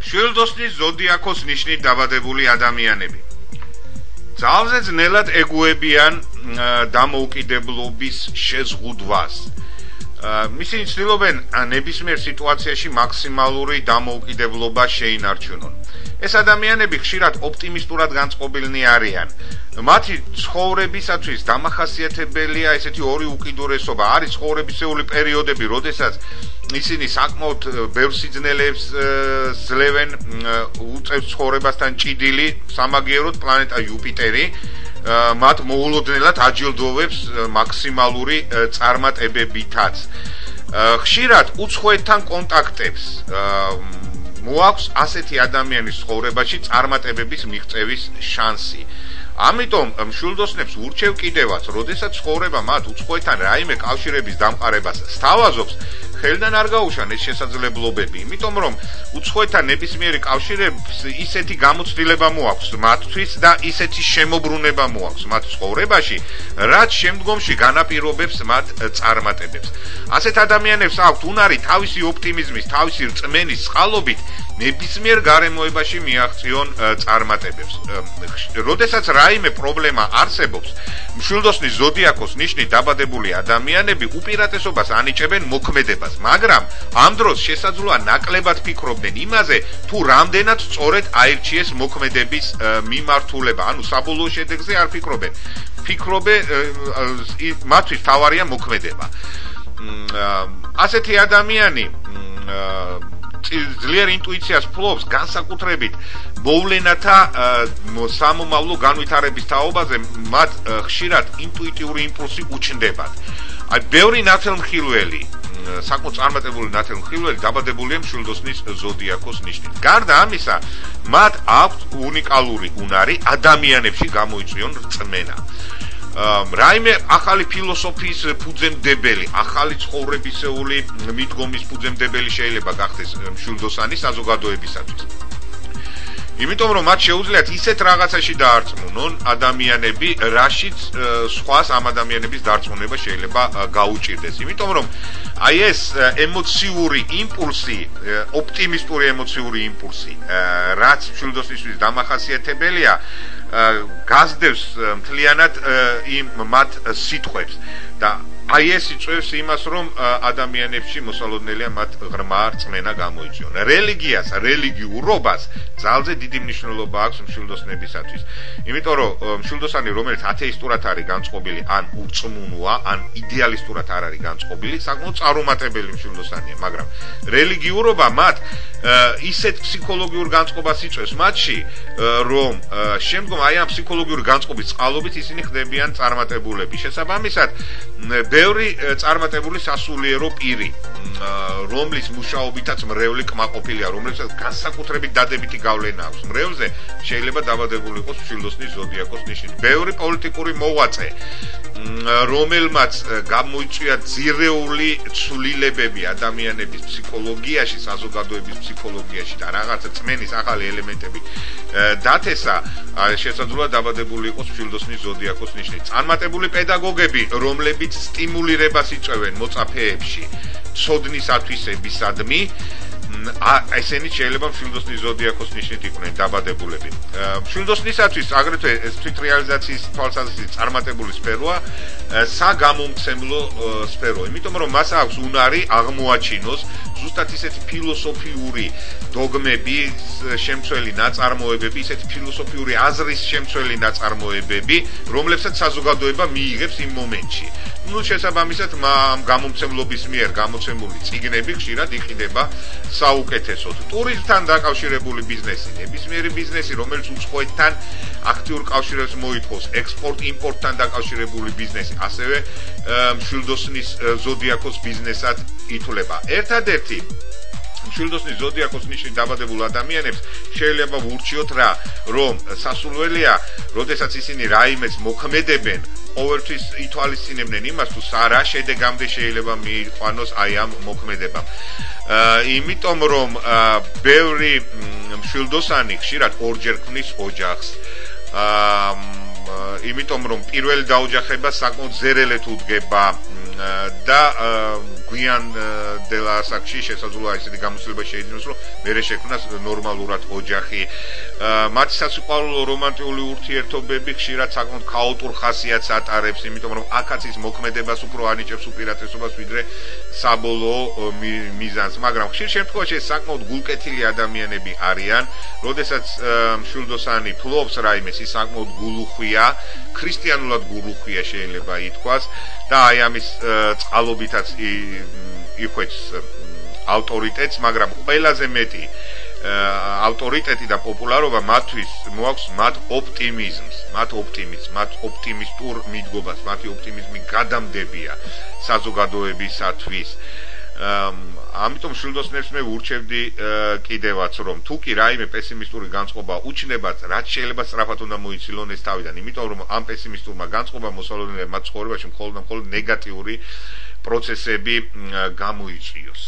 შვილდოსნის ზოდიაქოს ნიშნით დაბადებული ადამიანები. ძალზე ძნელად ეგუებიან დამოუკიდებლობის შეზღუდვას. ისინი ცდილობენ ნებისმიერ სიტუაციაში მაქსიმალური დამოუკიდებლობა შეინარჩუნონ. ეს ადამიანები ხშირად ოპტიმისტურად განწყობილნი არიან. მათი ცხოვრებისათვის დამახასიათებელია ესეთი ორი უკიდურესობა. არის ცხოვრებისეული პერიოდები, როდესაც ისინი საკმაოდ ბევრ სიძნელეებს ძლევენ უწევს ცხოვრებასთან ჭიდილი, სამაგიეროდ პლანეტა იუპიტერი მათ მოულოდნელად აჯილდოვებს მაქსიმალური წარმატებებითაც. ხშირად უცხოეთთან კონტაქტებს მოაქვს ასეთი ადამიანის ცხოვრებაში წარმატებების მიღწევის შანსი. ამიტომ მშვილდოსნებს ურჩევ კიდევაც, როდესაც ცხოვრება მათ უცხოეთთან რაიმე კავშირების დამყარებას სთავაზობს, ხელიდან არ გაუშვან ეს შესაძლებლობები, იმიტომ რომ უცხოეთთან ნებისმიერი კავშირების ისეთი გამოცდილება მოაქვს მათთვის და ისეთი შემოbrunება მოაქვს მათ ცხოვრებაში, რაც შემდგომში განაპირობებს მათ წარმატებებს. ასეთ ადამიანებს აქვთ უნარი თავისი ოპტიმიზმის, თავისი რწმენის წყალობით ნებისმიერ გარემოებაში მიაღწიონ წარმატებებს. როდესაც რაიმე პრობლემა არსებობს, მშვილდოსნის ზოდიაქოს ნიშნით დაბადებული ადამიანები უპირატესობას ანიჭებენ მოქმედებას, მაგრამ ამ დროს შესაძლოა ნაკლებად ფიქრობდნენ იმაზე, თუ რამდენად სწორედ აირჩიეს მოქმედების მიმართულება, ანუ საბოლოო შედეგზე არ ფიქრობენ. ფიქრობენ მათთვის თავარია მოქმედება. ასეთი ადამიანი ძლიერ ინტუიციას ფლობს, განსაკუთრებით მოვლენათა სამომავლო განვითარების თაობაზე მათ ხშირად ინტუიტიური იმპულსი უჩნდებათ. აი, ბევრი ნათელმხილველი, საკმაოდ წარმატებული ნათელმხილველი დაბადებულია მშვილდოსნის ზოდიაქოს ნიშნით. გარდა ამისა, მათ აქვთ უნიკალური უნარი ადამიანებში გამოიწვიონ რწმენა. რაიმე ახალი ფილოსოფიის ფუძემდებელი, ახალი ცხოვრებისეული მიდგომის ფუძემდებელი შეიძლება გახდეს მშვილდოსანი საზოგადოებისათვის. იმიტომ რომ მათ შეუძლიათ ისეთ რაღაცაში დაარწმუნონ ადამიანები, რაშიც სხვას ამ ადამიანების დარწმუნება შეიძლება გაუჭირდეს. იმიტომ რომ აი ეს ემოციური იმპულსი, ოპტიმისტური ემოციური იმპულსი, რაც მშვილდოსნისთვის დამახასიათებელია, გაზდევს მთლიანად მათ სიტყვებს და აი ეს იწვევს იმას, რომ ადამიანებში მოსალოდნელია მათ ღრმა რწმენა გამოიწვიონ. რელიგიას, რელიგიურობას ძალზე დიდი მნიშვნელობა აქვს მშვილდოსნებისათვის. იმიტომ რომ მშვილდოსანი, რომელიც ათეისტურად არის განწყობილი, ან ურწმუნოა, ან იდეალისტურად არ არის განწყობილი, საკმაოდ წარუმატებელი მშვილდოსანია, მაგრამ რელიგიურობა მათ ისეთ ფსიქოლოგიურ განწყობას იწვევს მათში, რომ შემდგომ აი ამ ფსიქოლოგიური განწყობის წყალობით ისინი ხდებიან წარმატებულები. შესაბამისად, ბევრი წარმატებული სასულიერო პირი, რომლის მუშაობითაც მრევლი კმაყოფილია, რომლებსაც განსაკუთრებით დადებითი გავლენა აქვს მრევლზე, შეიძლება დაბადებული იყოს მშვილდოსნის ზოდიაქოს ნიშნით. ბევრი პოლიტიკური მოღვაწე, რომელმაც გამოიწვია ძირეული ცვლილებები ადამიანების ფსიქოლოგიაში, საზოგადოების ფსიქოლოგიაში და რაღაცა წმენის ახალი ელემენტები დათესა, შესაძლოა დაბადებული იყოს მშვილდოსნის ზოდიაქოს ნიშნით. წარმატებული პედაგოგები, რომლებიც სტიმულირებას იწვევენ მოწაფეებში ცოდნის ათვისებისადმი, ესენი შეიძლება მშვილდოსნის ზოდიაქოს ნიშნით იყვნენ დაბადებულები. მშვილდოსნისათვის აგრეთვე თვითრეალიზაციის თვალსაზრისით წარმატებული სფეროა საგამომცემლო სფერო, იმიტომ რომ მას აქვს უნარი აღმოაჩინოს ზუსტად ისეთი ფილოსოფიური დოგმების შემცველი ნაწარმოებები, ისეთი ფილოსოფიური აზრის შემცველი ნაწარმოებები, რომლებსაც საზოგადოება მიიღებს იმ მომენტში. შესაბამისად, ამ გამომცემლობის მიერ გამოცემული წიგნები ხშირად იყიდება საუკეთესოდ. ტურიზმთან დაკავშირებული ბიზნესი, ნებისმიერი ბიზნესი, რომელიც უცხოეთთან აქტიურ კავშირებს მოითხოვს, ექსპორტ-იმპორტთან დაკავშირებული ბიზნესი, ასევე მშვილდოსნის ზოდიაქოს ბიზნესად ითვლება. ერთადერთი მშვილდოსნის ზოდიაქოს ნიშნით დაბადებულ ადამიანებს შეიძლება ვურჩიოთ რა, რომ სასურველია, როდესაც ისინი რაიმეს მოქმედებენ, ყოველთვის ითვალისწინებდნენ იმას, თუ რა შედეგამდე შეიძლება მიიყვანოს აი ამ მოქმედებამ. იმიტომ რომ ბევრი მშვილდოსანი ხშირად ორჯერ ქმნის ოჯახს. იმიტომ რომ პირველი დაოჯახება საკმაოდ ზერელეთ უდგება და გვიან დელა ასაკში შესაძლოა ისეთი გამოცდილება შეიძინოს, რომ მერე შექმნას ნორმალურად ოჯახი. მათი სასიყვარულო რომანტიკული ურთიერთობები ხშირად საკმაოდ ქაოტურ ხასიათს ატარებს, იმიტომ რომ აქაც ის მოქმედებას უფრო ანიჭებს უპირატესობას ვიდრე საბოლოო მიზანს, მაგრამ ხშირ შემთხვევაში ეს საკმაოდ გულკეთილი ადამიანები არიან, როდესაც მშვილდოსანი ფლობს რაიმეს, ის საკმაოდ გულუხვია, ქრისტიანულად გულუხვია შეიძლება ითქვას და აი ამის წყალობითაც იხვეწს ავტორიტეტს, მაგრამ ყველაზე მეტი ავტორიტეტი და პოპულარობა მათთვის მოაქვს მათ ოპტიმიზმს, მათ ოპტიმისტურ მიდგომას, მათი ოპტიმიზმი გადამდებია საზოგადოებისათვის. ამიტომ მშვილდოსნებს მე ვურჩევდი კიდევაც, რომ თუ კი რაიმე პესიმისტური განწყობა უჩნდებათ, რაც შეიძლება სწრაფად უნდა მოიცილონ ეს თავიდან, იმიტომ რომ ამ პესიმისტურმა განწყობამ მოსალოდნელად მათ ცხოვრებაში მხოლოდ ნეგატიური პროცესები გამოიწვიოს.